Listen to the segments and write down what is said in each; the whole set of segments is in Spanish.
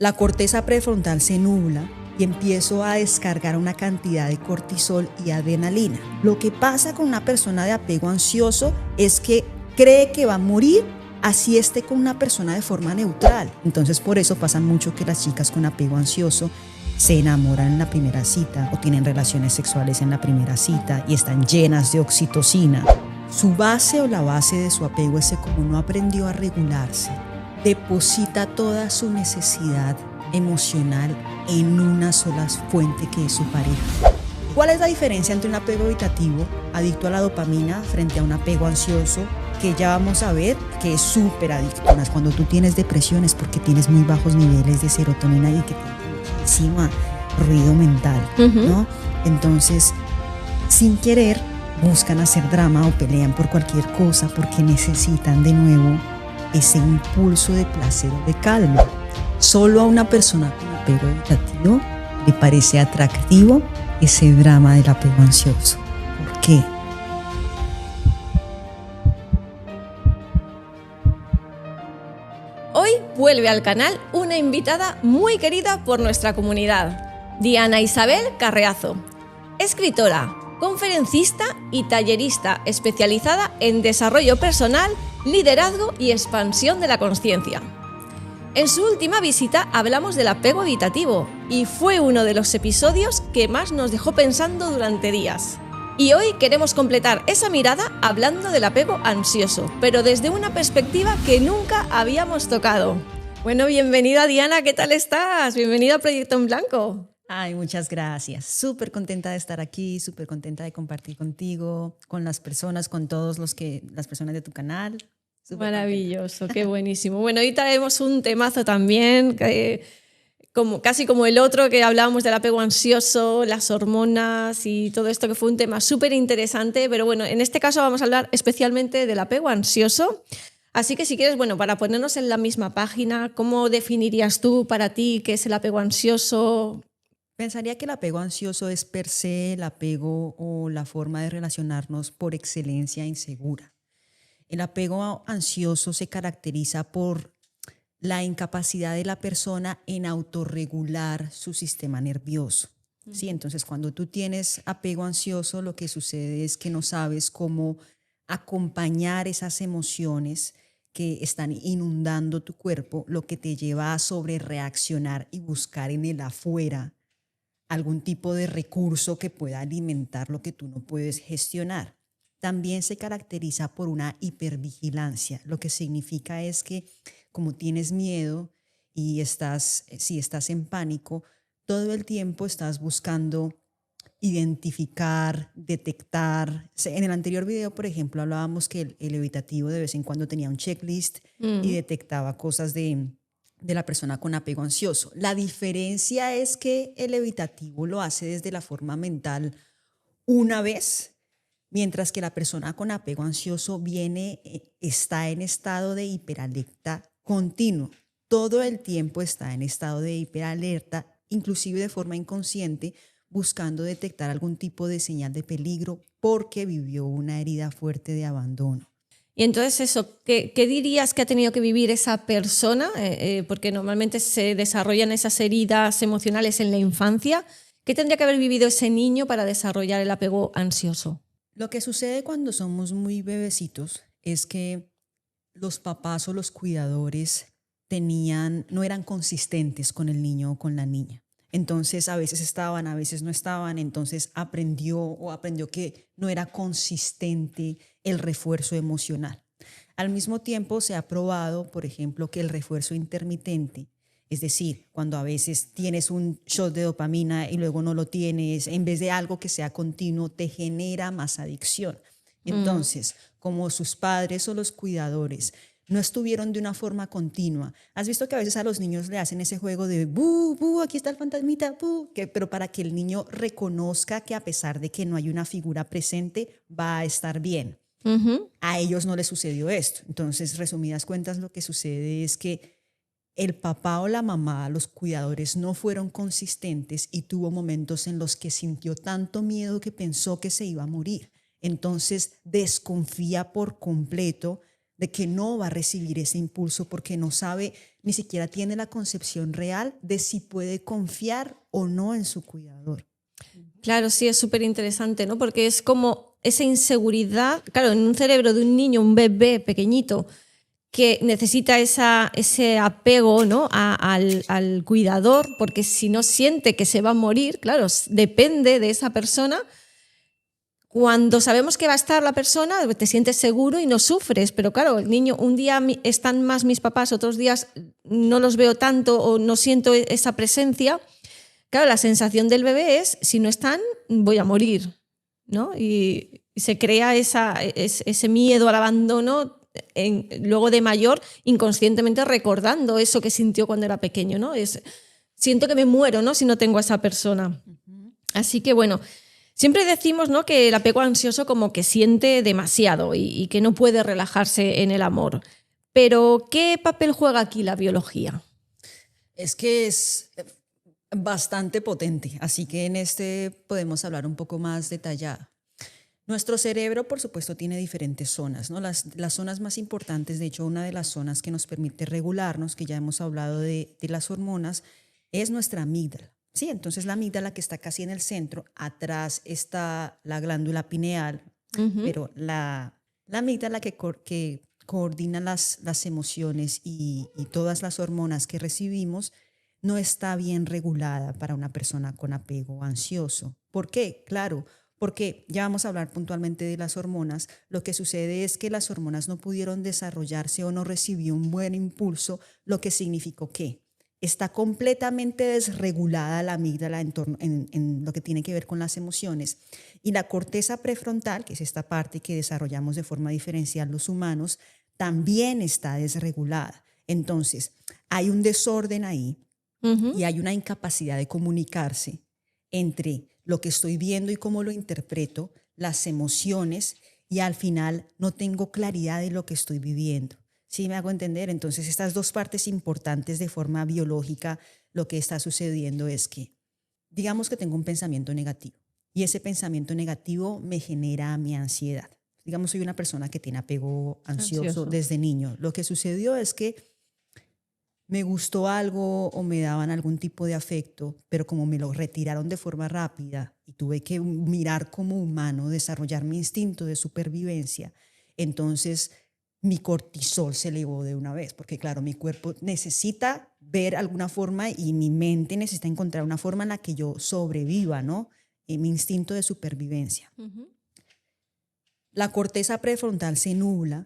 la corteza prefrontal se nubla y empiezo a descargar una cantidad de cortisol y adrenalina. Lo que pasa con una persona de apego ansioso es que cree que va a morir así esté con una persona de forma neutral. Entonces por eso pasa mucho que las chicas con apego ansioso se enamoran en la primera cita o tienen relaciones sexuales en la primera cita y están llenas de oxitocina. Su base o la base de su apego es que como no aprendió a regularse, deposita toda su necesidad emocional en una sola fuente que es su pareja. ¿Cuál es la diferencia entre un apego evitativo, adicto a la dopamina, frente a un apego ansioso, que ya vamos a ver que es súper adicto? Cuando tú tienes depresión es porque tienes muy bajos niveles de serotonina y que tienes muchísima ruido mental, ¿no? Entonces, sin querer, buscan hacer drama o pelean por cualquier cosa porque necesitan de nuevo ese impulso de placer o de calma. Solo a una persona con apego evitativo le parece atractivo ese drama del apego ansioso. ¿Por qué? Hoy vuelve al canal una invitada muy querida por nuestra comunidad, Diana Isabel Carreazo, escritora, conferencista y tallerista especializada en desarrollo personal, liderazgo y expansión de la consciencia. En su última visita hablamos del apego evitativo y fue uno de los episodios que más nos dejó pensando durante días. Y hoy queremos completar esa mirada hablando del apego ansioso, pero desde una perspectiva que nunca habíamos tocado. Bueno, bienvenida Diana, ¿qué tal estás? Bienvenida a Proyecto en Blanco. Ay, muchas gracias. Súper contenta de estar aquí, súper contenta de compartir contigo, con las personas, con todos las personas de tu canal. Maravilloso, qué buenísimo. Bueno, hoy traemos un temazo también, casi como el otro que hablábamos del apego ansioso, las hormonas y todo esto, que fue un tema súper interesante, pero bueno, en este caso vamos a hablar especialmente del apego ansioso. Así que si quieres, bueno, para ponernos en la misma página, ¿cómo definirías tú para ti qué es el apego ansioso? Pensaría que el apego ansioso es per se el apego o la forma de relacionarnos por excelencia insegura. El apego ansioso se caracteriza por la incapacidad de la persona en autorregular su sistema nervioso. ¿Sí? Entonces, cuando tú tienes apego ansioso, lo que sucede es que no sabes cómo acompañar esas emociones que están inundando tu cuerpo, lo que te lleva a sobrereaccionar y buscar en el afuera algún tipo de recurso que pueda alimentar lo que tú no puedes gestionar. También se caracteriza por una hipervigilancia. Lo que significa es que como tienes miedo y si estás en pánico, todo el tiempo estás buscando identificar, detectar. En el anterior video, por ejemplo, hablábamos que el evitativo de vez en cuando tenía un checklist y detectaba cosas de la persona con apego ansioso. La diferencia es que el evitativo lo hace desde la forma mental una vez, mientras que la persona con apego ansioso está en estado de hiperalerta continuo. Todo el tiempo está en estado de hiperalerta, inclusive de forma inconsciente, buscando detectar algún tipo de señal de peligro porque vivió una herida fuerte de abandono. Y entonces eso, ¿qué dirías que ha tenido que vivir esa persona? Porque normalmente se desarrollan esas heridas emocionales en la infancia. ¿Qué tendría que haber vivido ese niño para desarrollar el apego ansioso? Lo que sucede cuando somos muy bebecitos es que los papás o los cuidadores no eran consistentes con el niño o con la niña. Entonces a veces estaban, a veces no estaban, entonces aprendió que no era consistente el refuerzo emocional. Al mismo tiempo se ha probado, por ejemplo, que el refuerzo intermitente, es decir, cuando a veces tienes un shot de dopamina y luego no lo tienes, en vez de algo que sea continuo, te genera más adicción. Entonces, como sus padres o los cuidadores no estuvieron de una forma continua. ¿Has visto que a veces a los niños le hacen ese juego de bu, bu, aquí está el fantasmita, bu? Pero para que el niño reconozca que a pesar de que no hay una figura presente, va a estar bien. A ellos no les sucedió esto. Entonces, resumidas cuentas, lo que sucede es que el papá o la mamá, los cuidadores, no fueron consistentes y tuvo momentos en los que sintió tanto miedo que pensó que se iba a morir. Entonces, desconfía por completo de que no va a recibir ese impulso porque no sabe, ni siquiera tiene la concepción real de si puede confiar o no en su cuidador. Claro, sí, es súper interesante, ¿no? Porque es como esa inseguridad, claro, en un cerebro de un niño, un bebé pequeñito, que necesita ese apego, ¿no? al cuidador, porque si no siente que se va a morir, claro, depende de esa persona. Cuando sabemos que va a estar la persona, te sientes seguro y no sufres, pero claro, el niño, un día están más mis papás, otros días no los veo tanto o no siento esa presencia. Claro, la sensación del bebé es, si no están, voy a morir, ¿no? Y se crea ese miedo al abandono, luego de mayor, inconscientemente recordando eso que sintió cuando era pequeño, ¿no? Siento que me muero, ¿no? Si no tengo a esa persona. Así que bueno, siempre decimos, ¿no?, que el apego ansioso como que siente demasiado y que no puede relajarse en el amor. Pero, ¿qué papel juega aquí la biología? Es que es bastante potente, así que en este podemos hablar un poco más detallado. Nuestro cerebro, por supuesto, tiene diferentes zonas, ¿no? Las zonas más importantes, de hecho, una de las zonas que nos permite regularnos, que ya hemos hablado de las hormonas, es nuestra amígdala. Sí, entonces la amígdala, que está casi en el centro, atrás está la glándula pineal, pero la amígdala que coordina las emociones y todas las hormonas que recibimos, no está bien regulada para una persona con apego ansioso. ¿Por qué? Claro, porque ya vamos a hablar puntualmente de las hormonas. Lo que sucede es que las hormonas no pudieron desarrollarse o no recibió un buen impulso, lo que significó que está completamente desregulada la amígdala en lo que tiene que ver con las emociones. Y la corteza prefrontal, que es esta parte que desarrollamos de forma diferencial los humanos, también está desregulada. Entonces, hay un desorden ahí y hay una incapacidad de comunicarse entre lo que estoy viendo y cómo lo interpreto, las emociones, y al final no tengo claridad de lo que estoy viviendo. ¿Sí me hago entender? Entonces, estas dos partes importantes de forma biológica, lo que está sucediendo es que, digamos que tengo un pensamiento negativo y ese pensamiento negativo me genera mi ansiedad. Digamos, soy una persona que tiene apego ansioso desde niño. Lo que sucedió es que me gustó algo o me daban algún tipo de afecto, pero como me lo retiraron de forma rápida y tuve que mirar como humano, desarrollar mi instinto de supervivencia, entonces mi cortisol se elevó de una vez, porque claro, mi cuerpo necesita ver alguna forma y mi mente necesita encontrar una forma en la que yo sobreviva, ¿no? Mi instinto de supervivencia. La corteza prefrontal se nubla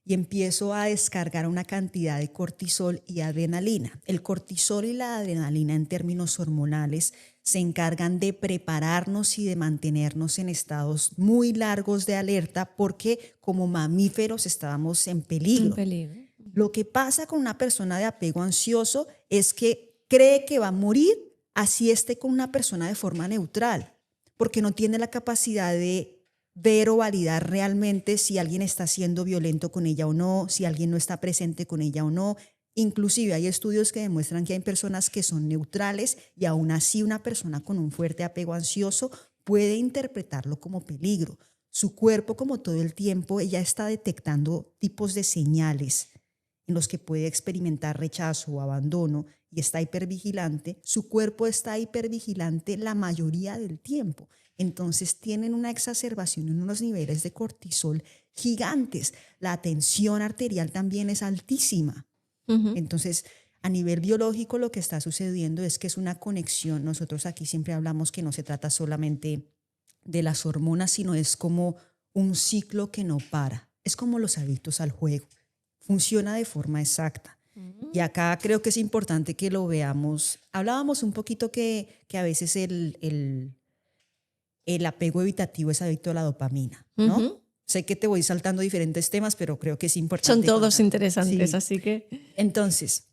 y empiezo a descargar una cantidad de cortisol y adrenalina. El cortisol y la adrenalina, en términos hormonales, se encargan de prepararnos y de mantenernos en estados muy largos de alerta porque como mamíferos estábamos en peligro. Lo que pasa con una persona de apego ansioso es que cree que va a morir así esté con una persona de forma neutral, porque no tiene la capacidad de ver o validar realmente si alguien está siendo violento con ella o no, si alguien no está presente con ella o no. Inclusive hay estudios que demuestran que hay personas que son neutrales y aún así una persona con un fuerte apego ansioso puede interpretarlo como peligro. Su cuerpo, como todo el tiempo, ella está detectando tipos de señales en los que puede experimentar rechazo o abandono y está hipervigilante. Su cuerpo está hipervigilante la mayoría del tiempo. Entonces tienen una exacerbación en unos niveles de cortisol gigantes. La tensión arterial también es altísima. Entonces, a nivel biológico lo que está sucediendo es que es una conexión. Nosotros aquí siempre hablamos que no se trata solamente de las hormonas, sino es como un ciclo que no para. Es como los adictos al juego. Funciona de forma exacta. Y acá creo que es importante que lo veamos. Hablábamos un poquito que a veces el apego evitativo es adicto a la dopamina, ¿no? Sé que te voy saltando diferentes temas, pero creo que es importante. Son todos interesantes, sí. Así que... Entonces,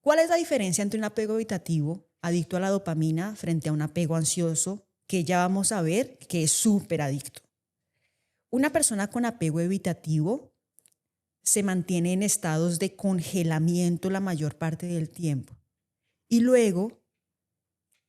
¿cuál es la diferencia entre un apego evitativo, adicto a la dopamina, frente a un apego ansioso, que ya vamos a ver que es súper adicto? Una persona con apego evitativo se mantiene en estados de congelamiento la mayor parte del tiempo y luego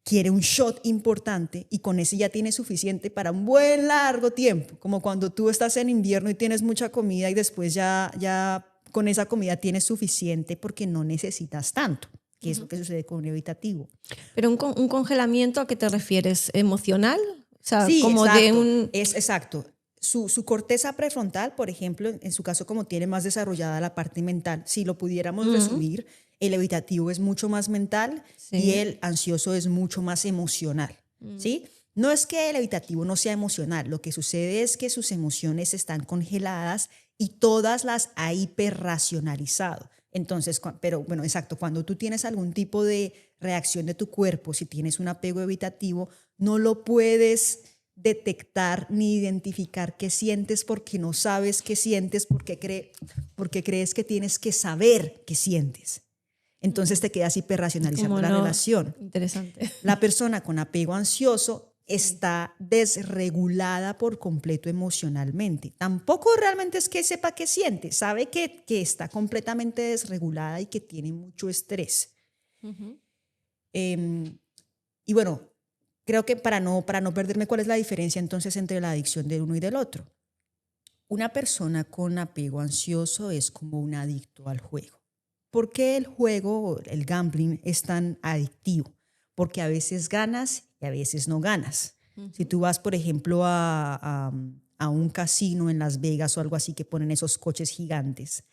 quiere un shot importante y con ese ya tiene suficiente para un buen largo tiempo, como cuando tú estás en invierno y tienes mucha comida y después ya con esa comida tienes suficiente porque no necesitas tanto, que es lo que sucede con un evitativo. Pero un congelamiento, ¿a qué te refieres? ¿Emocional? O sea, Sí, como exacto, de un... es exacto. Su corteza prefrontal, por ejemplo, en su caso como tiene más desarrollada la parte mental, si lo pudiéramos resumir, el evitativo es mucho más mental y el ansioso es mucho más emocional, ¿sí? No es que el evitativo no sea emocional, lo que sucede es que sus emociones están congeladas y todas las ha hiperracionalizado. Entonces, pero bueno, exacto, cuando tú tienes algún tipo de reacción de tu cuerpo, si tienes un apego evitativo, no lo puedes detectar ni identificar qué sientes porque no sabes qué sientes, porque crees que tienes que saber qué sientes. Entonces te quedas hiperracionalizando la relación. Interesante. La persona con apego ansioso está desregulada por completo emocionalmente. Tampoco realmente es que sepa qué siente, sabe que está completamente desregulada y que tiene mucho estrés. Y bueno, creo que para no perderme, ¿cuál es la diferencia entonces entre la adicción del uno y del otro? Una persona con apego ansioso es como un adicto al juego. ¿Por qué el juego, el gambling, es tan adictivo? Porque a veces ganas y a veces no ganas. Si tú vas, por ejemplo, a un casino en Las Vegas o algo así que ponen esos coches gigantes,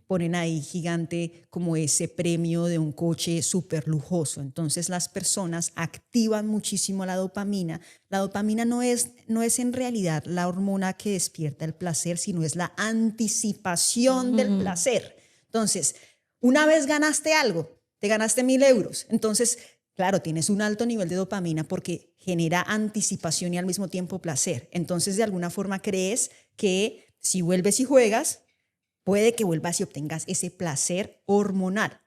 ponen ahí gigante como ese premio de un coche súper lujoso. Entonces las personas activan muchísimo la dopamina. La dopamina no es en realidad la hormona que despierta el placer, sino es la anticipación del placer. Entonces, una vez ganaste algo, te ganaste 1.000 euros, entonces, claro, tienes un alto nivel de dopamina porque genera anticipación y al mismo tiempo placer. Entonces, de alguna forma crees que si vuelves y juegas, puede que vuelvas y obtengas ese placer hormonal.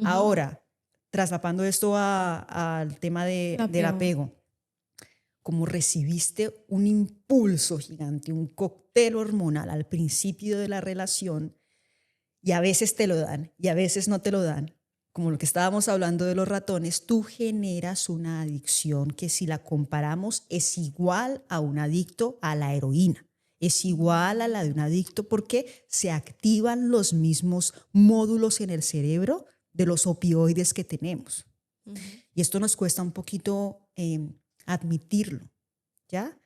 Ahora, traslapando esto al tema del apego, como recibiste un impulso gigante, un cóctel hormonal al principio de la relación, y a veces te lo dan y a veces no te lo dan, como lo que estábamos hablando de los ratones, tú generas una adicción que si la comparamos es igual a un adicto a la heroína, es igual a la de un adicto porque se activan los mismos módulos en el cerebro de los opioides que tenemos. Y esto nos cuesta un poquito admitirlo, ¿ya?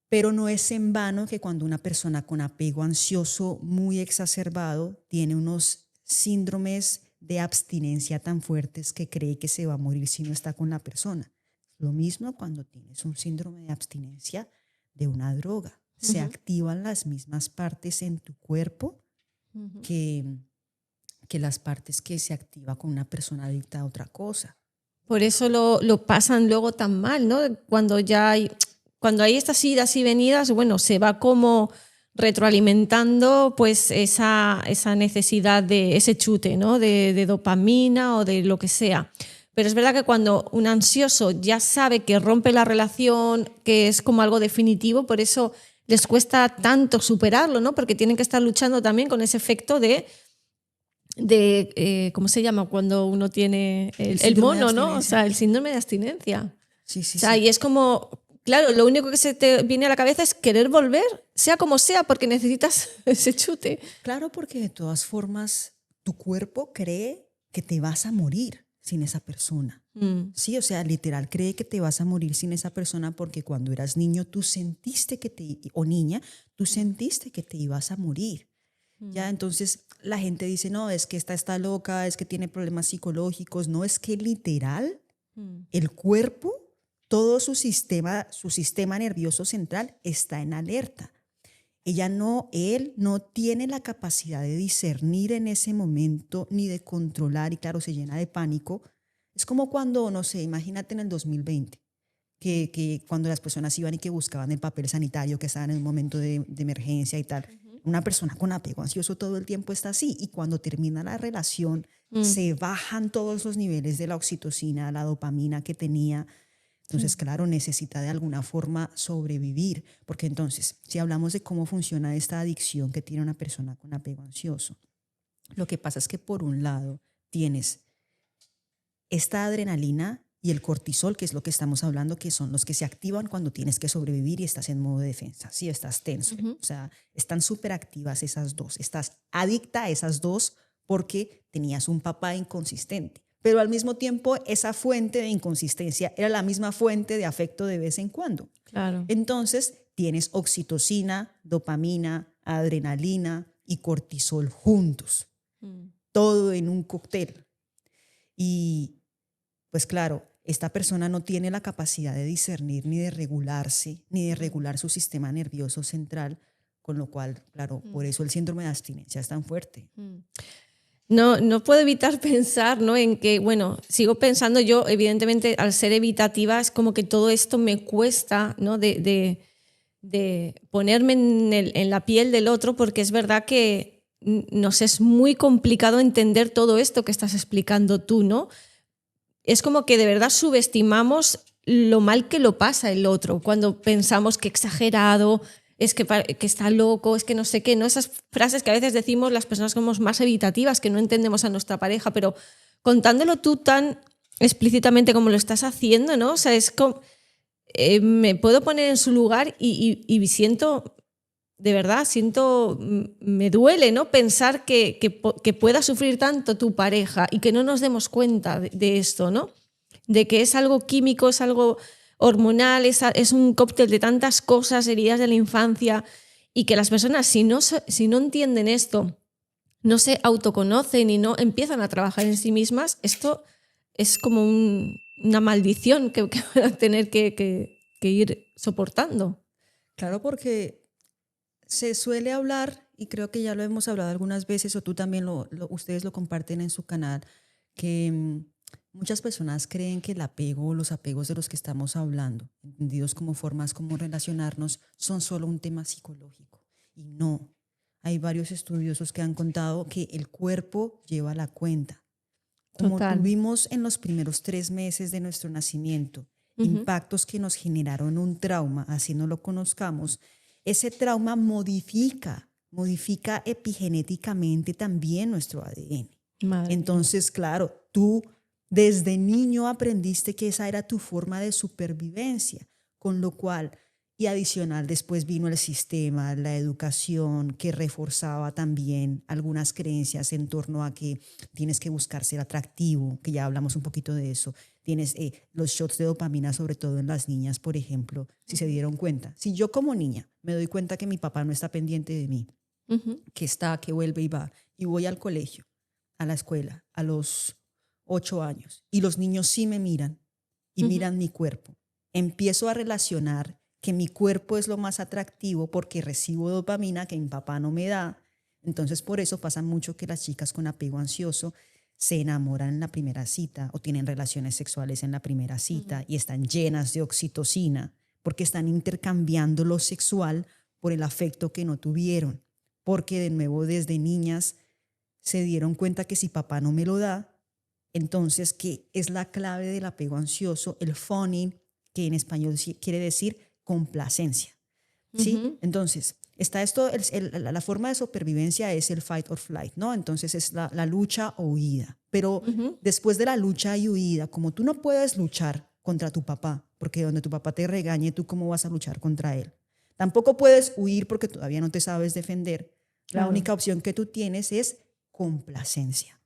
Pero no es en vano que cuando una persona con apego ansioso muy exacerbado tiene unos síndromes de abstinencia tan fuertes que cree que se va a morir si no está con la persona. Lo mismo cuando tienes un síndrome de abstinencia de una droga. Se activan las mismas partes en tu cuerpo que las partes que se activa con una persona adicta a otra cosa. Por eso lo pasan luego tan mal, ¿no? Cuando hay estas idas y venidas, bueno, se va como retroalimentando pues esa necesidad de ese chute, ¿no? De dopamina o de lo que sea. Pero es verdad que cuando un ansioso ya sabe que rompe la relación, que es como algo definitivo, por eso les cuesta tanto superarlo, ¿no? Porque tienen que estar luchando también con ese efecto de ¿cómo se llama? Cuando uno tiene el mono, ¿no? O sea, el síndrome de abstinencia. Sí, o sea, y es como, claro, lo único que se te viene a la cabeza es querer volver, sea como sea, porque necesitas ese chute. Claro, porque de todas formas tu cuerpo cree que te vas a morir sin esa persona. Sí, o sea, literal cree que te vas a morir sin esa persona porque cuando eras niño tú sentiste o niña, tú sentiste que te ibas a morir. Ya, entonces la gente dice, no, es que esta está loca, es que tiene problemas psicológicos. No, es que literal el cuerpo, todo su sistema nervioso central está en alerta. Él no tiene la capacidad de discernir en ese momento ni de controlar y claro, se llena de pánico. Es como cuando, no sé, imagínate en el 2020, que cuando las personas iban y que buscaban el papel sanitario, que estaban en un momento de emergencia y tal. Una persona con apego ansioso todo el tiempo está así y cuando termina la relación se bajan todos los niveles de la oxitocina, la dopamina que tenía. Entonces, claro, necesita de alguna forma sobrevivir, porque entonces, si hablamos de cómo funciona esta adicción que tiene una persona con apego ansioso, lo que pasa es que por un lado tienes esta adrenalina y el cortisol, que es lo que estamos hablando, que son los que se activan cuando tienes que sobrevivir y estás en modo de defensa, ¿sí? Estás tenso. O sea, están súper activas esas dos. Estás adicta a esas dos porque tenías un papá inconsistente. Pero al mismo tiempo, esa fuente de inconsistencia era la misma fuente de afecto de vez en cuando. Claro. Entonces, tienes oxitocina, dopamina, adrenalina y cortisol juntos. Todo en un cóctel. Y, pues claro, esta persona no tiene la capacidad de discernir ni de regularse, ni de regular su sistema nervioso central, con lo cual, claro, por eso el síndrome de abstinencia es tan fuerte. No puedo evitar pensar, ¿no?, en que, bueno, sigo pensando yo, evidentemente, al ser evitativa, es como que todo esto me cuesta, ¿no?, de ponerme en la piel del otro, porque es verdad que nos es muy complicado entender todo esto que estás explicando tú, ¿no? Es como que de verdad subestimamos lo mal que lo pasa el otro cuando pensamos que exagerado, es que está loco, es que no sé qué, ¿no? Esas frases que a veces decimos las personas que somos más evitativas, que no entendemos a nuestra pareja, pero contándolo tú tan explícitamente como lo estás haciendo, ¿no? O sea, es como, me puedo poner en su lugar y siento, de verdad, me duele, ¿no?, pensar que pueda sufrir tanto tu pareja y que no nos demos cuenta de esto, ¿no? De que es algo químico, es algo hormonal, es un cóctel de tantas cosas, heridas de la infancia, y que las personas, si no entienden esto, no se autoconocen y no empiezan a trabajar en sí mismas, esto es como una maldición que van a tener que ir soportando. Claro, porque se suele hablar, y creo que ya lo hemos hablado algunas veces, o tú también ustedes lo comparten en su canal, que muchas personas creen que el apego, los apegos de los que estamos hablando, entendidos como formas como relacionarnos, son solo un tema psicológico. Y no. Hay varios estudiosos que han contado que el cuerpo lleva la cuenta. Como Total. tuvimos en los primeros 3 meses de nuestro nacimiento impactos que nos generaron un trauma, así no lo conozcamos, ese trauma modifica epigenéticamente también nuestro ADN. Madre Entonces, claro, tú desde niño aprendiste que esa era tu forma de supervivencia, con lo cual, y adicional, después vino el sistema, la educación, que reforzaba también algunas creencias en torno a que tienes que buscar ser atractivo, que ya hablamos un poquito de eso. Tienes los shots de dopamina, sobre todo en las niñas, por ejemplo, si se dieron cuenta. Si yo como niña me doy cuenta que mi papá no está pendiente de mí, que vuelve y va, y voy al colegio, a la escuela, a los 8 años, y los niños sí me miran y miran mi cuerpo, empiezo a relacionar que mi cuerpo es lo más atractivo porque recibo dopamina que mi papá no me da. Entonces, por eso pasa mucho que las chicas con apego ansioso se enamoran en la primera cita o tienen relaciones sexuales en la primera cita y están llenas de oxitocina porque están intercambiando lo sexual por el afecto que no tuvieron. Porque, de nuevo, desde niñas se dieron cuenta que si papá no me lo da, entonces, que es la clave del apego ansioso, el phoning, que en español quiere decir complacencia. ¿Sí? Entonces, está esto, la forma de supervivencia es el fight or flight, ¿no? Entonces es la lucha o huida. Pero después de la lucha y huida, como tú no puedes luchar contra tu papá, porque donde tu papá te regañe, ¿tú cómo vas a luchar contra él? Tampoco puedes huir porque todavía no te sabes defender. La única opción que tú tienes es complacencia.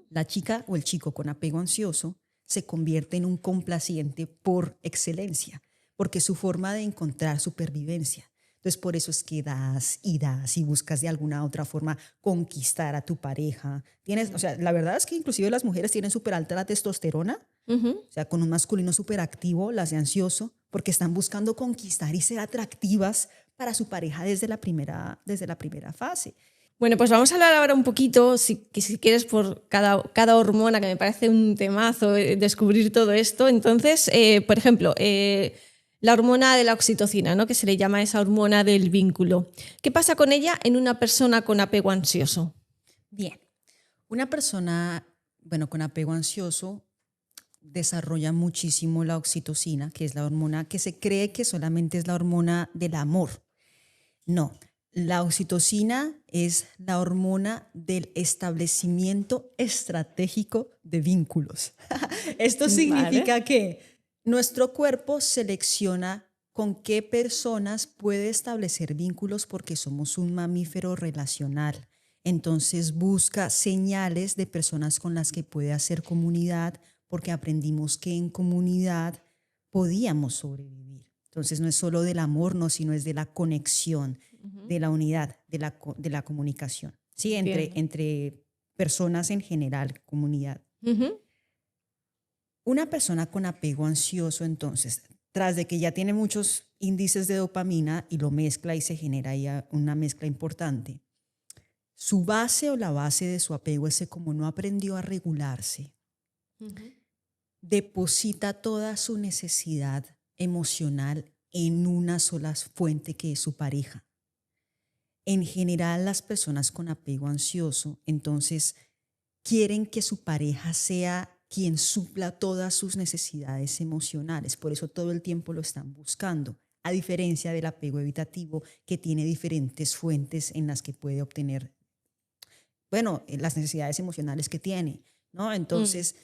La chica o el chico con apego ansioso se convierte en un complaciente por excelencia, porque es su forma de encontrar supervivencia. Entonces, por eso es que das y buscas de alguna otra forma conquistar a tu pareja. O sea, la verdad es que inclusive las mujeres tienen súper alta la testosterona, o sea, con un masculino súper activo, las de ansioso, porque están buscando conquistar y ser atractivas para su pareja desde la primera fase. Bueno, pues vamos a hablar ahora un poquito, si quieres, por cada hormona, que me parece un temazo descubrir todo esto. Entonces, por ejemplo, la hormona de la oxitocina, ¿no?, que se le llama esa hormona del vínculo. ¿Qué pasa con ella en una persona con apego ansioso? Bien, una persona, con apego ansioso desarrolla muchísimo la oxitocina, que es la hormona que se cree que solamente es la hormona del amor. No, La oxitocina es la hormona del establecimiento estratégico de vínculos. Esto Vale. significa que nuestro cuerpo selecciona con qué personas puede establecer vínculos porque somos un mamífero relacional. Entonces busca señales de personas con las que puede hacer comunidad porque aprendimos que en comunidad podíamos sobrevivir. Entonces no es solo del amor, no, sino es de la conexión, de la unidad, de la comunicación, ¿sí? Entiendo. Entre personas en general, comunidad. Ujú. Una persona con apego ansioso, entonces, tras de que ya tiene muchos índices de dopamina y lo mezcla y se genera ahí una mezcla importante, su base o la base de su apego es que como no aprendió a regularse, Ujú. deposita toda su necesidad emocional en una sola fuente que es su pareja. En general, las personas con apego ansioso, entonces, quieren que su pareja sea quien supla todas sus necesidades emocionales. Por eso todo el tiempo lo están buscando, a diferencia del apego evitativo, que tiene diferentes fuentes en las que puede obtener, bueno, las necesidades emocionales que tiene, ¿no? Mm. Entonces,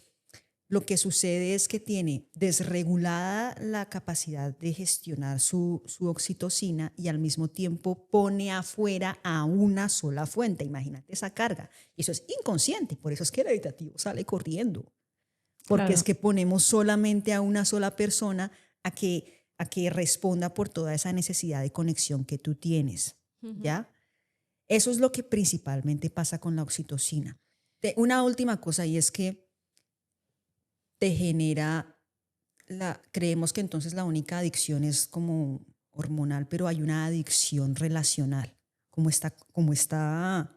lo que sucede es que tiene desregulada la capacidad de gestionar su oxitocina y al mismo tiempo pone afuera a una sola fuente. Imagínate esa carga. Y eso es inconsciente, por eso es que el evitativo sale corriendo. Porque es Claro. que ponemos solamente a una sola persona a que responda por toda esa necesidad de conexión que tú tienes. Ujú. ¿Ya? Eso es lo que principalmente pasa con la oxitocina. Una última cosa y es que te genera, creemos que entonces la única adicción es como hormonal, pero hay una adicción relacional, como está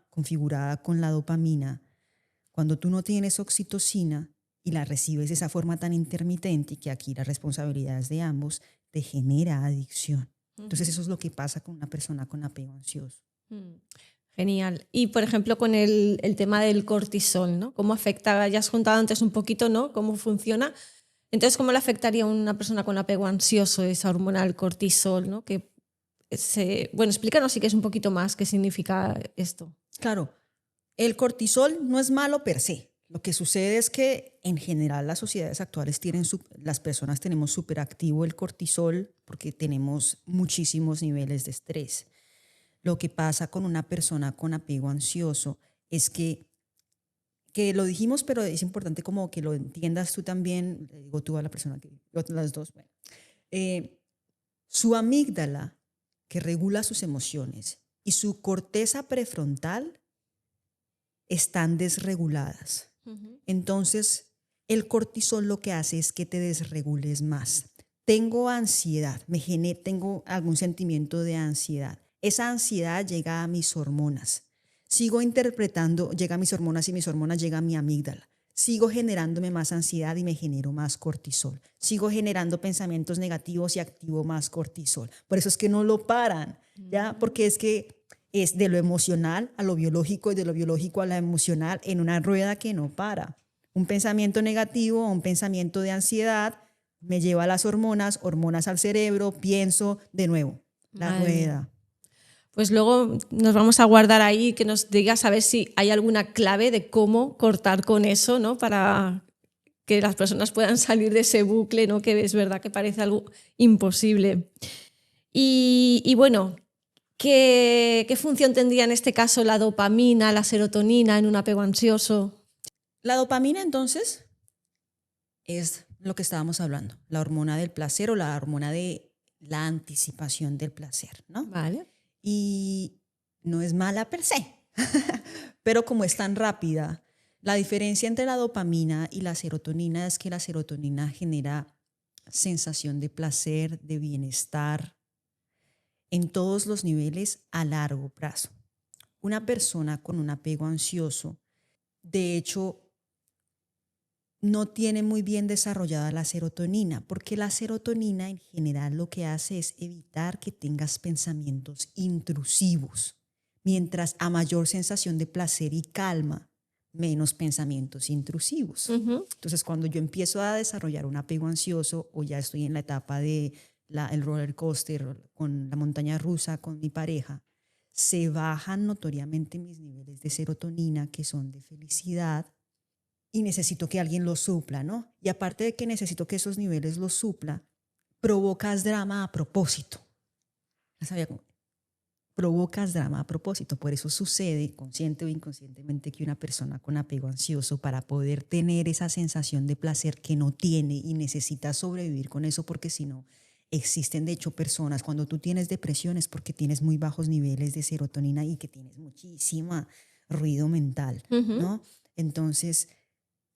configurada con la dopamina. Cuando tú no tienes oxitocina y la recibes de esa forma tan intermitente, y que aquí la responsabilidad es de ambos, te genera adicción. Entonces Ujú. eso es lo que pasa con una persona con apego ansioso. Mm. Genial. Y por ejemplo, con el tema del cortisol, ¿no? ¿Cómo afecta? Ya has contado antes un poquito, ¿no? Cómo funciona. Entonces, ¿cómo le afectaría a una persona con apego ansioso esa hormona del cortisol, ¿no? Bueno, explícanos si que es un poquito más qué significa esto. Claro, el cortisol no es malo per se. Lo que sucede es que en general las sociedades actuales las personas tenemos superactivo el cortisol porque tenemos muchísimos niveles de estrés. Lo que pasa con una persona con apego ansioso es que lo dijimos, pero es importante como que lo entiendas tú también, le digo tú a la persona, las dos, bueno, eh, su amígdala, que regula sus emociones, y su corteza prefrontal están desreguladas. Ujú. Entonces, el cortisol lo que hace es que te desregules más. Tengo ansiedad, tengo algún sentimiento de ansiedad. Esa ansiedad llega a mis hormonas. Sigo interpretando, llega a mis hormonas y mis hormonas llega a mi amígdala. Sigo generándome más ansiedad y me genero más cortisol. Sigo generando pensamientos negativos y activo más cortisol. Por eso es que no lo paran, ¿ya? Porque es que es de lo emocional a lo biológico y de lo biológico a lo emocional en una rueda que no para. Un pensamiento negativo o un pensamiento de ansiedad me lleva a las hormonas, hormonas al cerebro, pienso de nuevo, la Madre mía. rueda. Pues luego nos vamos a guardar ahí que nos digas a ver si hay alguna clave de cómo cortar con eso, ¿no? Para que las personas puedan salir de ese bucle, ¿no? Que es verdad que parece algo imposible. Y bueno, ¿qué función tendría en este caso la dopamina, la serotonina en un apego ansioso? La dopamina entonces es lo que estábamos hablando, la hormona del placer o la hormona de la anticipación del placer, ¿no? Vale. Y no es mala per se, pero como es tan rápida, la diferencia entre la dopamina y la serotonina es que la serotonina genera sensación de placer, de bienestar en todos los niveles a largo plazo. Una persona con un apego ansioso, de hecho, no tiene muy bien desarrollada la serotonina, porque la serotonina en general lo que hace es evitar que tengas pensamientos intrusivos, mientras a mayor sensación de placer y calma, menos pensamientos intrusivos. Ujú. Entonces, cuando yo empiezo a desarrollar un apego ansioso o ya estoy en la etapa de el roller coaster con la montaña rusa con mi pareja, se bajan notoriamente mis niveles de serotonina, que son de felicidad, y necesito que alguien los supla, ¿no? Y aparte de que necesito que esos niveles los supla, provocas drama a propósito. Ya sabía cómo. Provocas drama a propósito. Por eso sucede, consciente o inconscientemente, que una persona con apego ansioso, para poder tener esa sensación de placer que no tiene y necesita sobrevivir con eso, porque si no, existen de hecho personas, cuando tú tienes depresión es porque tienes muy bajos niveles de serotonina y que tienes muchísima ruido mental, ¿no? Entonces,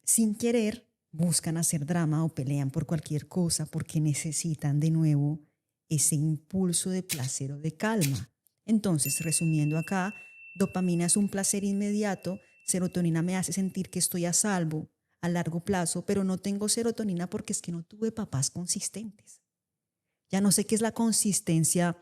sin querer, buscan hacer drama o pelean por cualquier cosa porque necesitan de nuevo ese impulso de placer o de calma. Entonces, resumiendo acá, dopamina es un placer inmediato, serotonina me hace sentir que estoy a salvo a largo plazo, pero no tengo serotonina porque es que no tuve papás consistentes. Ya no sé qué es la consistencia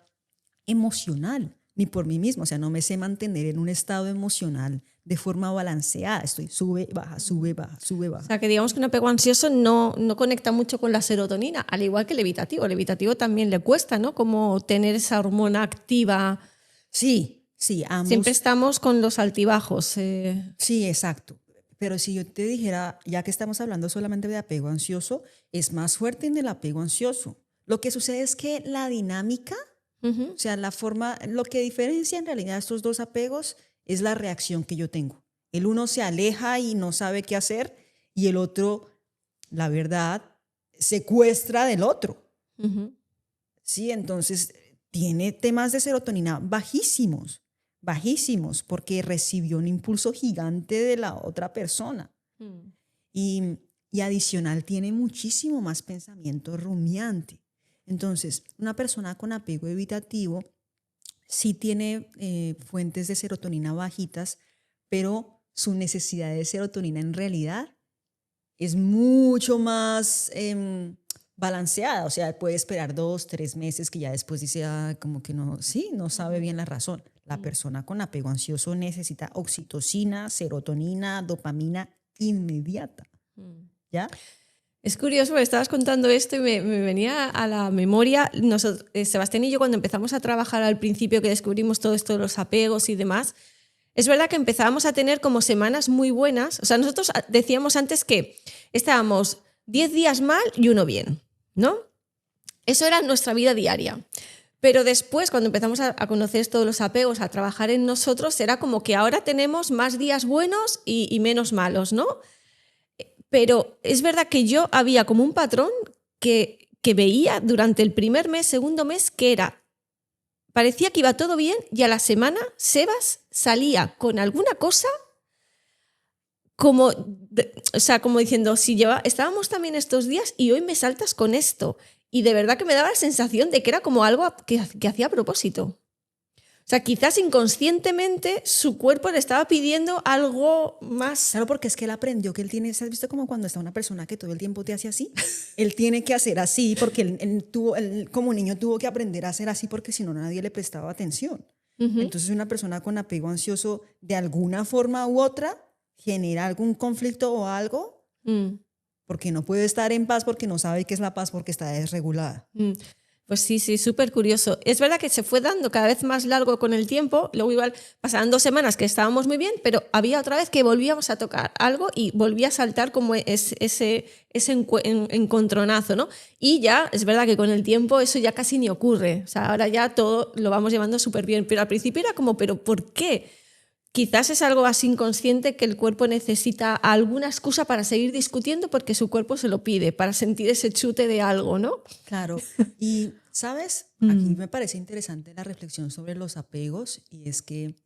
emocional, ni por mí mismo, o sea, no me sé mantener en un estado emocional de forma balanceada, estoy sube, baja, sube, baja, sube, baja. O sea, que digamos que un apego ansioso no conecta mucho con la serotonina, al igual que el evitativo. El evitativo también le cuesta, ¿no? Como tener esa hormona activa. Sí, ambos. Siempre estamos con los altibajos. Sí, exacto. Pero si yo te dijera, ya que estamos hablando solamente de apego ansioso, es más fuerte en el apego ansioso. Lo que sucede es que la dinámica, o sea, la forma, lo que diferencia en realidad estos dos apegos es la reacción que yo tengo. El uno se aleja y no sabe qué hacer, y el otro, la verdad, secuestra del otro. Sí, entonces tiene temas de serotonina bajísimos, porque recibió un impulso gigante de la otra persona. Y adicional, tiene muchísimo más pensamiento rumiante. Entonces, una persona con apego evitativo sí tiene fuentes de serotonina bajitas, pero su necesidad de serotonina en realidad es mucho más balanceada. O sea, puede esperar 2, 3 meses que ya después dice, como que no, sí, no sabe bien la razón. La persona con apego ansioso necesita oxitocina, serotonina, dopamina inmediata. ¿Ya? Es curioso, porque estabas contando esto y me venía a la memoria. Nosotros, Sebastián y yo, cuando empezamos a trabajar al principio, que descubrimos todo esto de los apegos y demás, es verdad que empezábamos a tener como semanas muy buenas. O sea, nosotros decíamos antes que estábamos 10 días mal y uno bien, ¿no? Eso era nuestra vida diaria. Pero después, cuando empezamos a conocer todos los apegos, a trabajar en nosotros, era como que ahora tenemos más días buenos y menos malos, ¿no? Pero es verdad que yo había como un patrón que veía durante el primer mes, segundo mes, que parecía que iba todo bien, y a la semana Sebas salía con alguna cosa como, o sea, como diciendo, estábamos también estos días y hoy me saltas con esto. Y de verdad que me daba la sensación de que era como algo que hacía a propósito. O sea, quizás inconscientemente su cuerpo le estaba pidiendo algo más. Claro, porque es que él aprendió que él tiene, ¿has visto como cuando está una persona que todo el tiempo te hace así? Él tiene que hacer así porque él como niño tuvo que aprender a hacer así porque si no nadie le prestaba atención. Entonces una persona con apego ansioso de alguna forma u otra genera algún conflicto o algo porque no puede estar en paz, porque no sabe qué es la paz, porque está desregulada. Pues sí, súper curioso. Es verdad que se fue dando cada vez más largo con el tiempo, luego igual pasaban 2 semanas que estábamos muy bien, pero había otra vez que volvíamos a tocar algo y volvía a saltar como ese encontronazo, ¿no? Y ya es verdad que con el tiempo eso ya casi ni ocurre. O sea, ahora ya todo lo vamos llevando súper bien, pero al principio era como, ¿pero por qué? Quizás es algo así inconsciente que el cuerpo necesita alguna excusa para seguir discutiendo porque su cuerpo se lo pide, para sentir ese chute de algo, ¿no? Claro. Y, ¿sabes? Aquí me parece interesante la reflexión sobre los apegos, y es que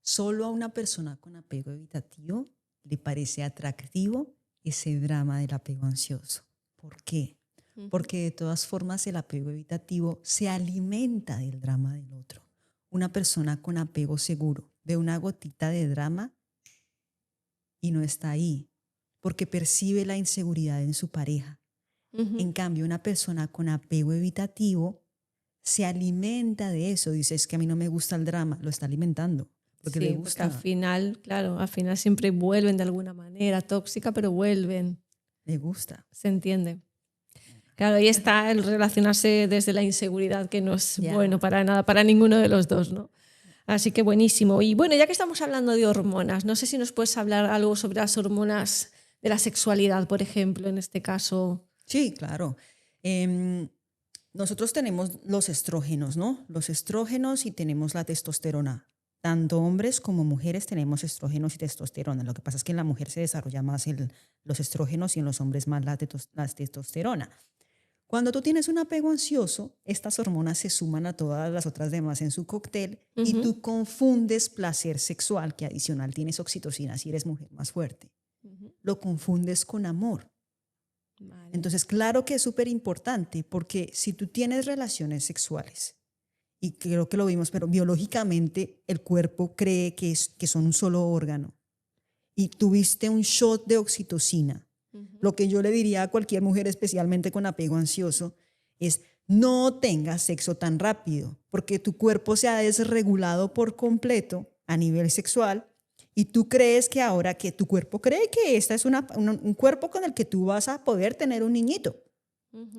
solo a una persona con apego evitativo le parece atractivo ese drama del apego ansioso. ¿Por qué? Porque de todas formas el apego evitativo se alimenta del drama del otro. Una persona con apego seguro ve una gotita de drama y no está ahí, porque percibe la inseguridad en su pareja. En cambio, una persona con apego evitativo se alimenta de eso. Dice, es que a mí no me gusta el drama, lo está alimentando. Porque le gusta. Porque al final siempre vuelven de alguna manera, tóxica, pero vuelven. Le gusta. Se entiende. Claro, ahí está el relacionarse desde la inseguridad, que no es bueno para nada, para ninguno de los dos, ¿no? Así que buenísimo. Y bueno, ya que estamos hablando de hormonas, no sé si nos puedes hablar algo sobre las hormonas de la sexualidad, por ejemplo, en este caso. Sí, claro. Nosotros tenemos los estrógenos, ¿no? Los estrógenos y tenemos la testosterona. Tanto hombres como mujeres tenemos estrógenos y testosterona. Lo que pasa es que en la mujer se desarrolla más los estrógenos y en los hombres más la testosterona. Cuando tú tienes un apego ansioso, estas hormonas se suman a todas las otras demás en su cóctel y tú confundes placer sexual, que adicional tienes oxitocina si eres mujer más fuerte. Lo confundes con amor. Vale. Entonces, claro que es súper importante porque si tú tienes relaciones sexuales, y creo que lo vimos, pero biológicamente el cuerpo cree que son un solo órgano, y tuviste un shot de oxitocina, lo que yo le diría a cualquier mujer, especialmente con apego ansioso, es no tengas sexo tan rápido, porque tu cuerpo se ha desregulado por completo a nivel sexual y tú crees que ahora que tu cuerpo cree que este es un cuerpo con el que tú vas a poder tener un niñito.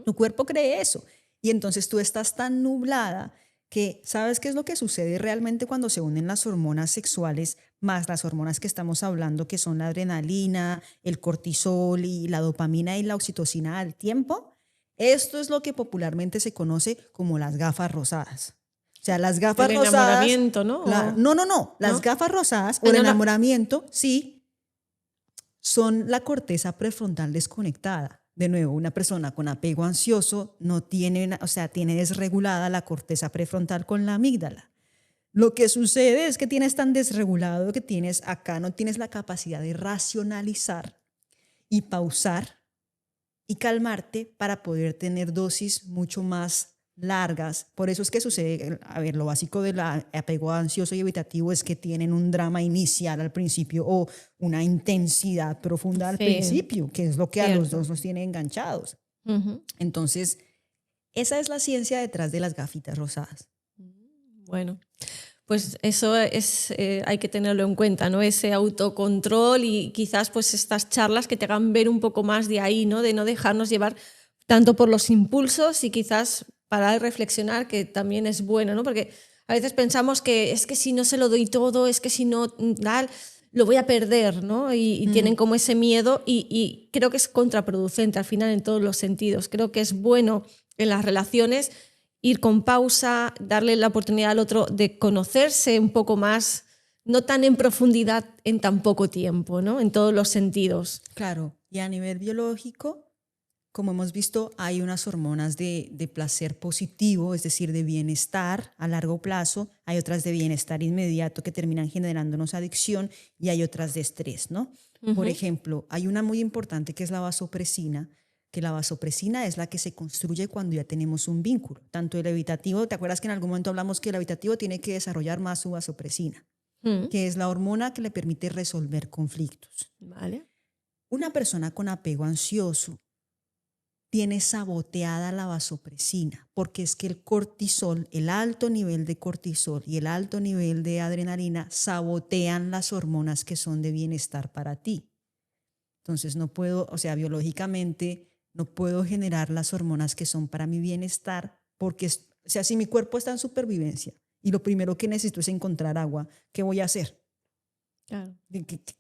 Tu cuerpo cree eso. Y entonces tú estás tan nublada que ¿sabes qué es lo que sucede realmente cuando se unen las hormonas sexuales más las hormonas que estamos hablando, que son la adrenalina, el cortisol y la dopamina y la oxitocina al tiempo? Esto es lo que popularmente se conoce como las gafas rosadas. O sea, las gafas El rosadas... enamoramiento, ¿no? Claro, no. Las gafas rosadas o el enamoramiento, sí, son la corteza prefrontal desconectada. De nuevo, una persona con apego ansioso no tiene, o sea, tiene desregulada la corteza prefrontal con la amígdala. Lo que sucede es que tienes tan desregulado que tienes acá, no tienes la capacidad de racionalizar y pausar y calmarte para poder tener dosis mucho más largas. Por eso es que sucede, a ver, lo básico del apego ansioso y evitativo es que tienen un drama inicial al principio o una intensidad profunda al principio, que es lo que a los dos nos tiene enganchados. Entonces, esa es la ciencia detrás de las gafitas rosadas. Bueno, pues eso es, hay que tenerlo en cuenta, ¿no? Ese autocontrol y quizás pues estas charlas que te hagan ver un poco más de ahí, ¿no? De no dejarnos llevar tanto por los impulsos y quizás parar y reflexionar, que también es bueno, ¿no? Porque a veces pensamos que es que si no se lo doy todo, es que si no tal, lo voy a perder, ¿no? Y tienen como ese miedo y creo que es contraproducente al final en todos los sentidos. Creo que es bueno en las relaciones ir con pausa, darle la oportunidad al otro de conocerse un poco más, no tan en profundidad en tan poco tiempo, ¿no? En todos los sentidos. Claro, y a nivel biológico, como hemos visto, hay unas hormonas de placer positivo, es decir, de bienestar a largo plazo, hay otras de bienestar inmediato que terminan generándonos adicción y hay otras de estrés, ¿no? Por ejemplo, hay una muy importante que es la vasopresina, que la vasopresina es la que se construye cuando ya tenemos un vínculo. Tanto el evitativo, ¿te acuerdas que en algún momento hablamos que el evitativo tiene que desarrollar más su vasopresina, que es la hormona que le permite resolver conflictos? Vale. Una persona con apego ansioso tiene saboteada la vasopresina, porque es que el cortisol, el alto nivel de cortisol y el alto nivel de adrenalina sabotean las hormonas que son de bienestar para ti. Entonces no puedo, o sea, biológicamente no puedo generar las hormonas que son para mi bienestar, porque, o sea, si mi cuerpo está en supervivencia y lo primero que necesito es encontrar agua, ¿qué voy a hacer? Claro.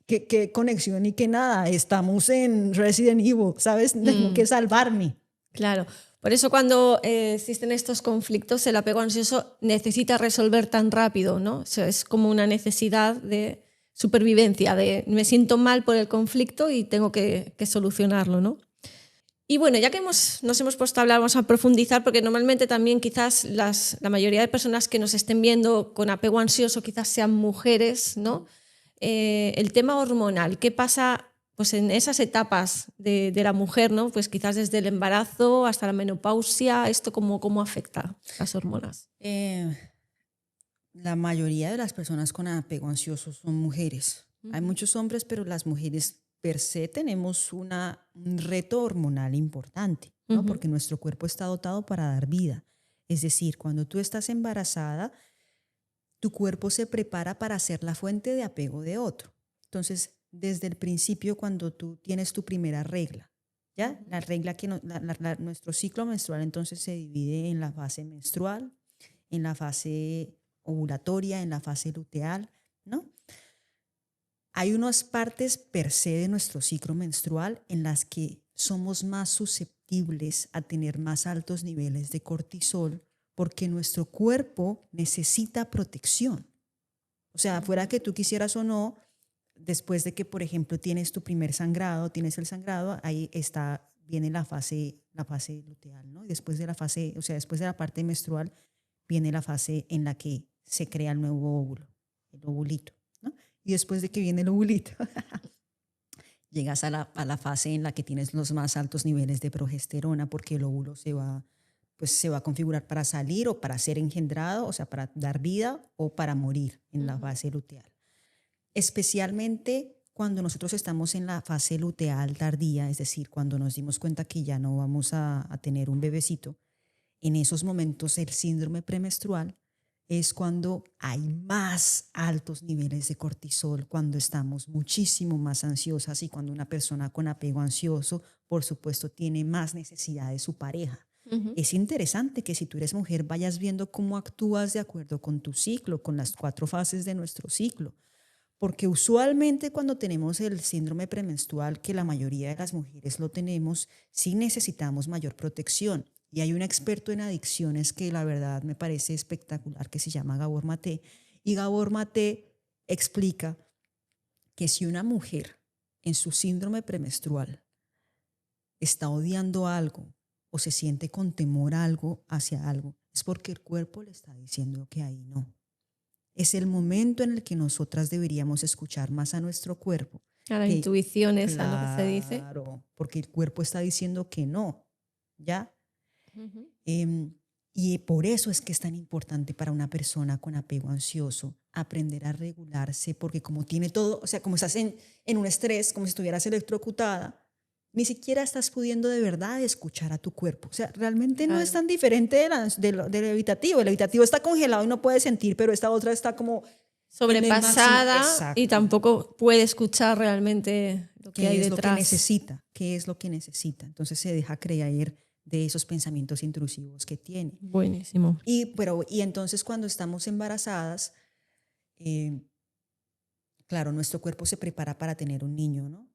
¿Qué conexión y qué nada? Estamos en Resident Evil, ¿sabes? Tengo que salvarme. Claro. Por eso cuando existen estos conflictos, el apego ansioso necesita resolver tan rápido, ¿no? O sea, es como una necesidad de supervivencia, de me siento mal por el conflicto y tengo que solucionarlo, ¿no? Y bueno, ya que nos hemos puesto a hablar, vamos a profundizar, porque normalmente también quizás la mayoría de personas que nos estén viendo con apego ansioso quizás sean mujeres, ¿no? El tema hormonal, ¿qué pasa pues, en esas etapas de la mujer, ¿no? Pues quizás desde el embarazo hasta la menopausia, ¿esto cómo afecta las hormonas? La mayoría de las personas con apego ansioso son mujeres. Hay muchos hombres, pero las mujeres per se tenemos un reto hormonal importante, ¿no? Porque nuestro cuerpo está dotado para dar vida. Es decir, cuando tú estás embarazada, tu cuerpo se prepara para ser la fuente de apego de otro. Entonces, desde el principio, cuando tú tienes tu primera regla, ¿ya? La regla que nuestro ciclo menstrual entonces se divide en la fase menstrual, en la fase ovulatoria, en la fase luteal, ¿no? Hay unas partes per se de nuestro ciclo menstrual en las que somos más susceptibles a tener más altos niveles de cortisol porque nuestro cuerpo necesita protección. O sea, fuera que tú quisieras o no, después de que, por ejemplo, tienes tu primer sangrado, tienes el sangrado, ahí viene la fase luteal, ¿no? Y después de la fase, o sea, después de la parte menstrual, viene la fase en la que se crea el nuevo óvulo, el ovulito, ¿no? Y después de que viene el ovulito, llegas a la fase en la que tienes los más altos niveles de progesterona porque el óvulo se va a configurar para salir o para ser engendrado, o sea, para dar vida o para morir en la fase luteal. Especialmente cuando nosotros estamos en la fase luteal tardía, es decir, cuando nos dimos cuenta que ya no vamos a tener un bebecito, en esos momentos el síndrome premenstrual es cuando hay más altos niveles de cortisol, cuando estamos muchísimo más ansiosas y cuando una persona con apego ansioso, por supuesto, tiene más necesidad de su pareja. Es interesante que si tú eres mujer vayas viendo cómo actúas de acuerdo con tu ciclo, con las 4 fases de nuestro ciclo. Porque usualmente cuando tenemos el síndrome premenstrual, que la mayoría de las mujeres lo tenemos, sí necesitamos mayor protección. Y hay un experto en adicciones que la verdad me parece espectacular, que se llama Gabor Maté. Y Gabor Maté explica que si una mujer en su síndrome premenstrual está odiando algo o se siente con temor a algo, hacia algo, es porque el cuerpo le está diciendo que ahí no. Es el momento en el que nosotras deberíamos escuchar más a nuestro cuerpo. A la intuición esa, claro, lo que se dice. Claro, porque el cuerpo está diciendo que no, ¿ya? Y por eso es que es tan importante para una persona con apego ansioso aprender a regularse, porque como tiene todo, o sea, como estás en un estrés, como si estuvieras electrocutada, ni siquiera estás pudiendo de verdad escuchar a tu cuerpo. O sea, realmente claro, no es tan diferente del evitativo. El evitativo está congelado y no puede sentir, pero esta otra está como sobrepasada y tampoco puede escuchar realmente lo que hay detrás. ¿Qué es lo que necesita? Entonces se deja creer de esos pensamientos intrusivos que tiene. Buenísimo. Y entonces cuando estamos embarazadas, claro, nuestro cuerpo se prepara para tener un niño, ¿no?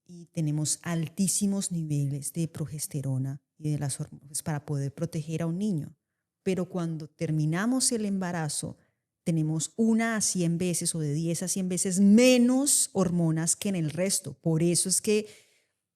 Y tenemos altísimos niveles de progesterona y de las hormonas para poder proteger a un niño. Pero cuando terminamos el embarazo, tenemos 1 a 100 veces o de 10 a 100 veces menos hormonas que en el resto. Por eso es que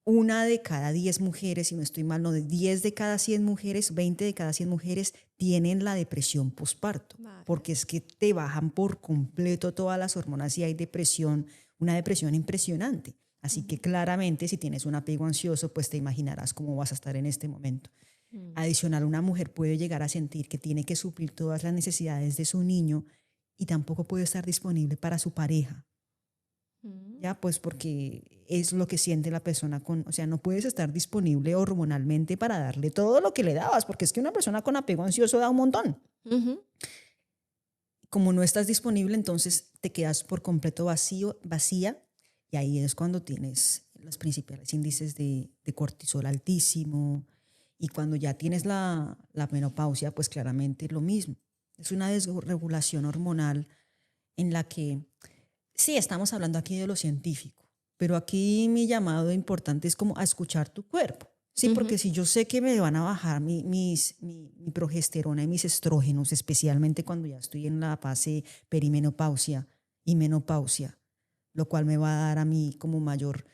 1 de cada 10 mujeres, si no estoy mal, no, de 10 de cada 100 mujeres, 20 de cada 100 mujeres tienen la depresión posparto. Vale. Porque es que te bajan por completo todas las hormonas y hay depresión, una depresión impresionante. Así que claramente si tienes un apego ansioso, pues te imaginarás cómo vas a estar en este momento. Adicional, una mujer puede llegar a sentir que tiene que suplir todas las necesidades de su niño y tampoco puede estar disponible para su pareja. Ya, pues porque es lo que siente la persona o sea, no puedes estar disponible hormonalmente para darle todo lo que le dabas, porque es que una persona con apego ansioso da un montón. Como no estás disponible, entonces te quedas por completo vacía. Y ahí es cuando tienes los principales índices de cortisol altísimo. Y cuando ya tienes la menopausia, pues claramente es lo mismo. Es una desregulación hormonal en la que, sí, estamos hablando aquí de lo científico, pero aquí mi llamado importante es como a escuchar tu cuerpo. Sí, porque si yo sé que me van a bajar mi progesterona y mis estrógenos, especialmente cuando ya estoy en la fase perimenopausia y menopausia, lo cual me va a dar a mí como mayor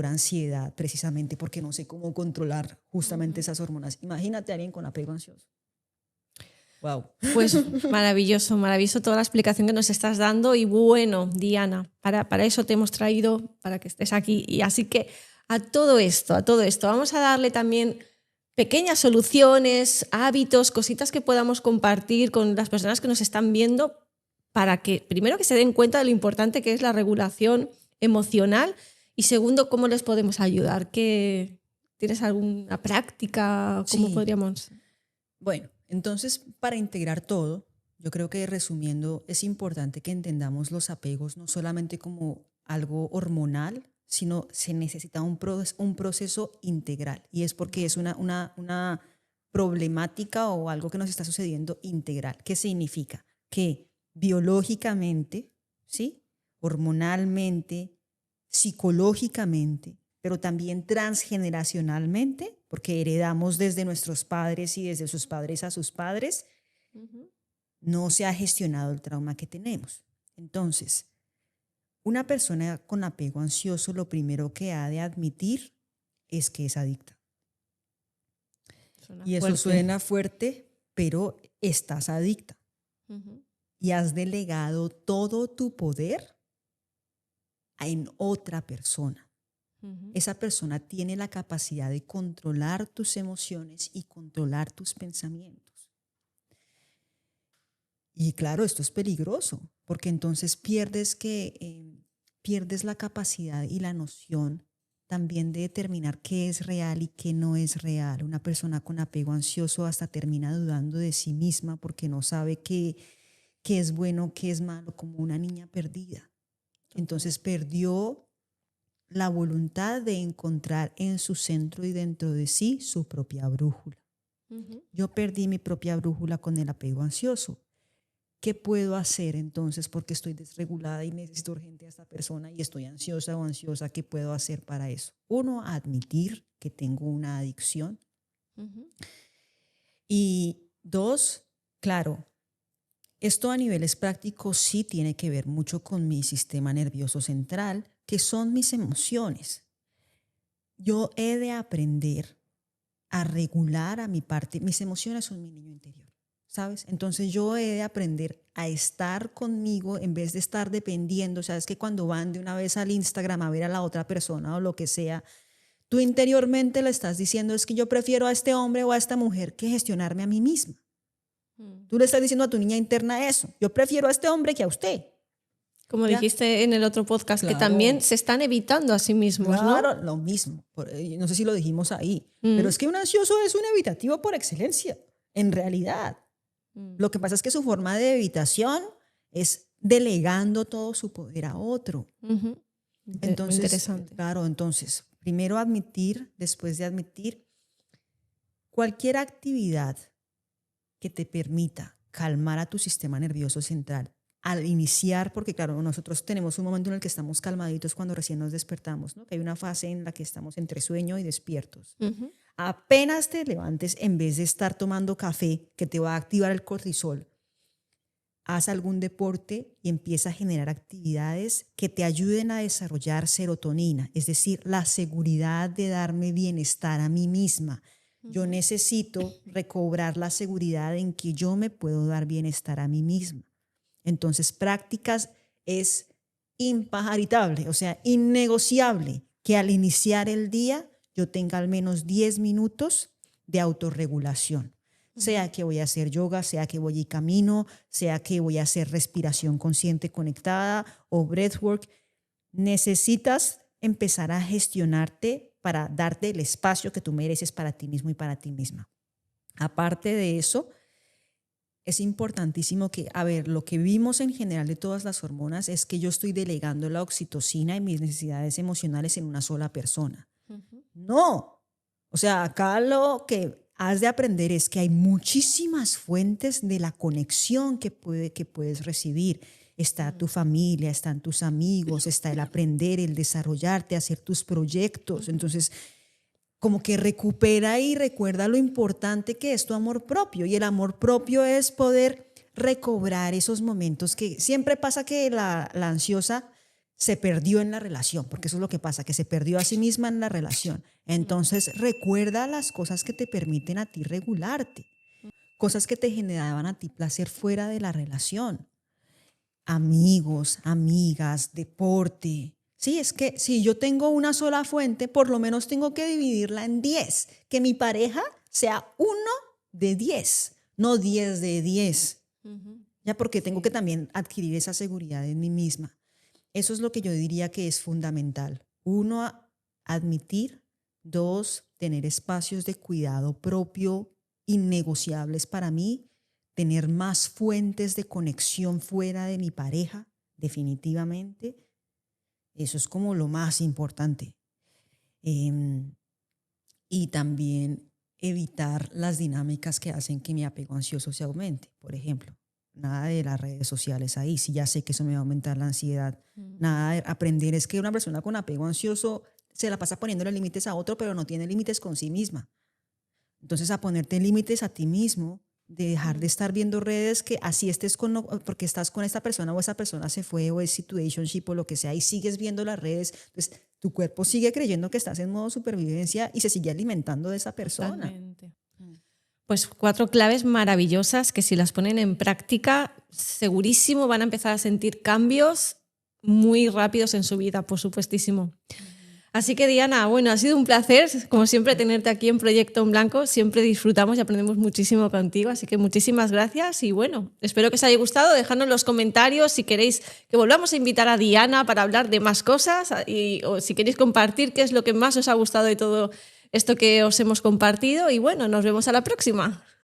ansiedad, precisamente porque no sé cómo controlar justamente esas hormonas. Imagínate a alguien con apego ansioso. Wow. Pues maravilloso toda la explicación que nos estás dando. Y bueno, Diana, para eso te hemos traído, para que estés aquí. Y así que a todo esto, vamos a darle también pequeñas soluciones, hábitos, cositas que podamos compartir con las personas que nos están viendo, para que, primero, que se den cuenta de lo importante que es la regulación emocional y, segundo, cómo les podemos ayudar. ¿Tienes alguna práctica? ¿Cómo podríamos? Bueno, entonces, para integrar todo, yo creo que resumiendo, es importante que entendamos los apegos no solamente como algo hormonal, sino se necesita un proceso integral. Y es porque es una problemática o algo que nos está sucediendo integral. ¿Qué significa? que biológicamente, ¿sí? Hormonalmente, psicológicamente, pero también transgeneracionalmente, porque heredamos desde nuestros padres y desde sus padres a sus padres, no se ha gestionado el trauma que tenemos. Entonces, una persona con apego ansioso lo primero que ha de admitir es que es adicta. Suena Y eso fuerte. suena fuerte, pero estás adicta. Y has delegado todo tu poder en otra persona. Esa persona tiene la capacidad de controlar tus emociones y controlar tus pensamientos. Y claro, esto es peligroso, porque entonces pierdes la capacidad y la noción también de determinar qué es real y qué no es real. Una persona con apego ansioso hasta termina dudando de sí misma porque no sabe qué es bueno, qué es malo, como una niña perdida. Entonces perdió la voluntad de encontrar en su centro y dentro de sí su propia brújula. Yo perdí mi propia brújula con el apego ansioso. ¿Qué puedo hacer entonces? Porque estoy desregulada y necesito urgente a esta persona y estoy ansiosa o ansiosa. ¿Qué puedo hacer para eso? Uno, admitir que tengo una adicción. Y dos, claro, esto a niveles prácticos sí tiene que ver mucho con mi sistema nervioso central, que son mis emociones. Yo he de aprender a regular a mi parte. Mis emociones son mi niño interior, ¿sabes? Entonces yo he de aprender a estar conmigo en vez de estar dependiendo. Sabes que cuando van de una vez al Instagram a ver a la otra persona o lo que sea, tú interiormente le estás diciendo es que yo prefiero a este hombre o a esta mujer que gestionarme a mí misma. Tú le estás diciendo a tu niña interna eso. Yo prefiero a este hombre que a usted. Como ¿Ya? dijiste en el otro podcast, Claro. que también se están evitando a sí mismos, claro, ¿no? lo mismo. No sé si lo dijimos ahí, pero es que un ansioso es un evitativo por excelencia, en realidad. Lo que pasa es que su forma de evitación es delegando todo su poder a otro. Entonces, interesante. claro, entonces, primero admitir, después de admitir, cualquier actividad que te permita calmar a tu sistema nervioso central al iniciar, porque claro, nosotros tenemos un momento en el que estamos calmaditos cuando recién nos despertamos, ¿no? Que hay una fase en la que estamos entre sueño y despiertos. Apenas te levantes, en vez de estar tomando café que te va a activar el cortisol, haz algún deporte y empieza a generar actividades que te ayuden a desarrollar serotonina, es decir, la seguridad de darme bienestar a mí misma. Yo necesito recobrar la seguridad en que yo me puedo dar bienestar a mí misma. Entonces, prácticas es impajaritable, o sea, innegociable que al iniciar el día yo tenga al menos 10 minutos de autorregulación. Sea que voy a hacer yoga, sea que voy y camino, sea que voy a hacer respiración consciente conectada o breathwork. Necesitas empezar a gestionarte para darte el espacio que tú mereces para ti mismo y para ti misma. Aparte de eso, es importantísimo que, a ver, lo que vimos en general de todas las hormonas es que yo estoy delegando la oxitocina y mis necesidades emocionales en una sola persona. No. O sea, acá lo que has de aprender es que hay muchísimas fuentes de la conexión que puedes recibir. Está tu familia, están tus amigos, está el aprender, el desarrollarte, hacer tus proyectos. Entonces, como que recupera y recuerda lo importante que es tu amor propio. Y el amor propio es poder recobrar esos momentos que siempre pasa que la ansiosa se perdió en la relación, porque eso es lo que pasa, que se perdió a sí misma en la relación. Entonces recuerda las cosas que te permiten a ti regularte, cosas que te generaban a ti placer fuera de la relación. Amigos, amigas, deporte. Sí, es que si yo tengo una sola fuente, por lo menos tengo que dividirla en 10. Que mi pareja sea 1 de 10, no 10 de 10. Ya porque tengo que también adquirir esa seguridad en mí misma. Eso es lo que yo diría que es fundamental. 1, admitir. 2, tener espacios de cuidado propio innegociables para mí. Tener más fuentes de conexión fuera de mi pareja, definitivamente. Eso es como lo más importante. Y también evitar las dinámicas que hacen que mi apego ansioso se aumente. Por ejemplo, nada de las redes sociales ahí, si ya sé que eso me va a aumentar la ansiedad. Nada de aprender, es que una persona con apego ansioso se la pasa poniéndole límites a otro, pero no tiene límites con sí misma. Entonces, a ponerte límites a ti mismo, de dejar de estar viendo redes que así estés porque estás con esta persona o esa persona se fue o es situationship o lo que sea y sigues viendo las redes, entonces tu cuerpo sigue creyendo que estás en modo supervivencia y se sigue alimentando de esa persona. Totalmente. Pues 4 claves maravillosas que si las ponen en práctica, segurísimo van a empezar a sentir cambios muy rápidos en su vida, por supuestísimo. Así que Diana, bueno, ha sido un placer, como siempre, tenerte aquí en Proyecto en Blanco. Siempre disfrutamos y aprendemos muchísimo contigo, así que muchísimas gracias y bueno, espero que os haya gustado. Dejadnos en los comentarios si queréis que volvamos a invitar a Diana para hablar de más cosas o si queréis compartir qué es lo que más os ha gustado de todo esto que os hemos compartido y bueno, nos vemos a la próxima.